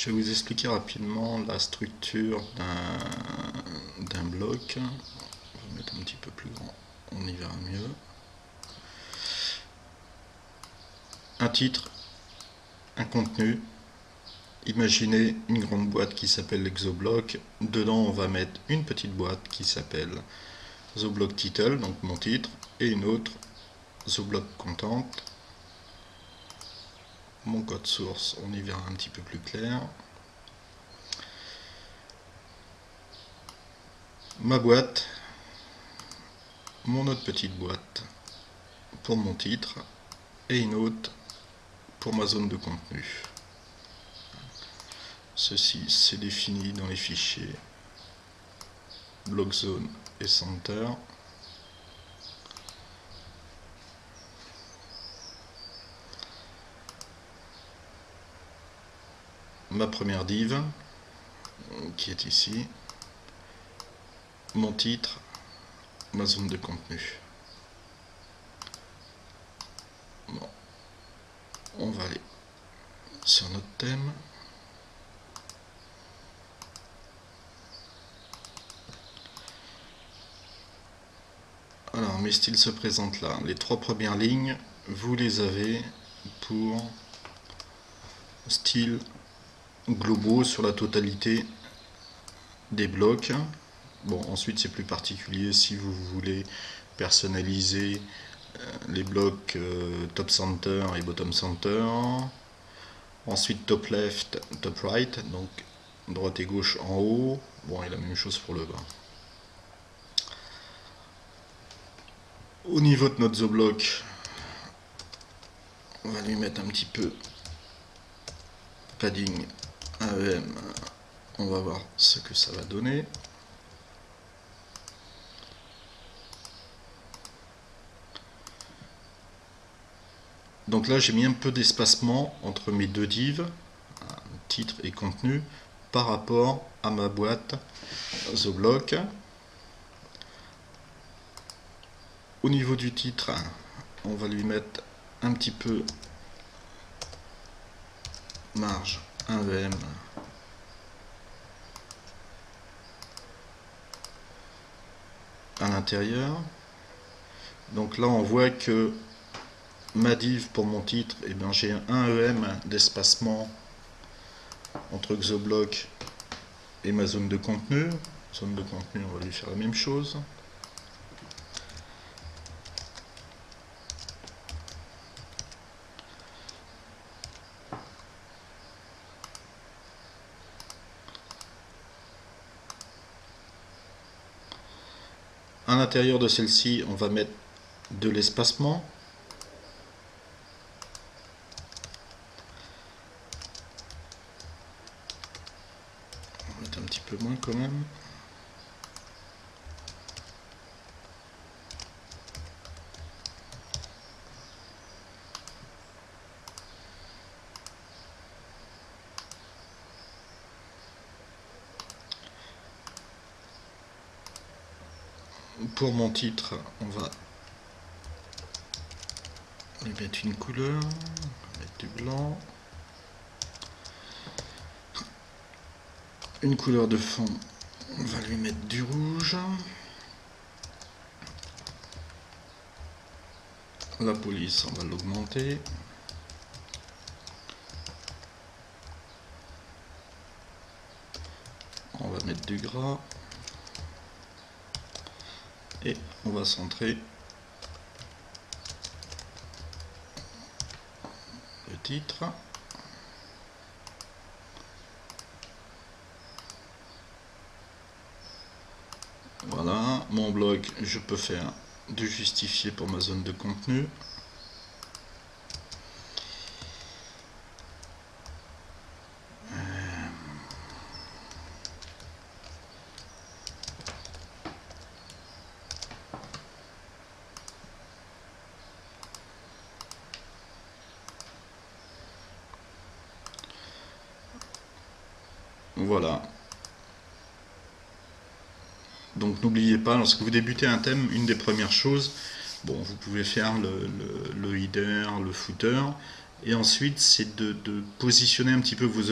Je vais vous expliquer rapidement la structure d'un bloc. On va mettre un petit peu plus grand, on y verra mieux. Un titre, un contenu. Imaginez une grande boîte qui s'appelle l'Exobloc. Dedans, on va mettre une petite boîte qui s'appelle TheBlock Title, donc mon titre, et une autre, TheBlock Content. Mon code source, on y verra un petit peu plus clair. Ma boîte, mon autre petite boîte pour mon titre, et une autre pour ma zone de contenu. Ceci, c'est défini dans les fichiers block zone et center. Ma première div, qui est ici, mon titre, ma zone de contenu. Bon. On va aller sur notre thème. Alors, mes styles se présentent là. Les trois premières lignes, vous les avez pour styles globaux sur la totalité des blocs. Bon, ensuite c'est plus particulier si vous voulez personnaliser les blocs top center et bottom center. Ensuite top left, top right, donc droite et gauche en haut. Bon, et la même chose pour le bas. Au niveau de notre TheBlock, on va lui mettre un petit peu padding AEM. On va voir ce que ça va donner. Donc là, j'ai mis un peu d'espacement entre mes deux divs, titre et contenu, par rapport à ma boîte TheBlock. Au niveau du titre, on va lui mettre un petit peu marge 1VM à l'intérieur. Donc là, on voit que ma div pour mon titre, eh bien, j'ai un EM d'espacement entre TheBlock et ma zone de contenu. Zone de contenu, on va lui faire la même chose. À l'intérieur de celle-ci, on va mettre de l'espacement. On va mettre un petit peu moins quand même. Pour mon titre, on va lui mettre une couleur, on va mettre du blanc. Une couleur de fond, on va lui mettre du rouge. La police, on va l'augmenter. On va mettre du gras. Et on va centrer le titre. Voilà, mon blog, je peux faire du justifié pour ma zone de contenu. Voilà. Donc n'oubliez pas, lorsque vous débutez un thème, une des premières choses, bon, vous pouvez faire le header, le footer, et ensuite c'est de positionner un petit peu vos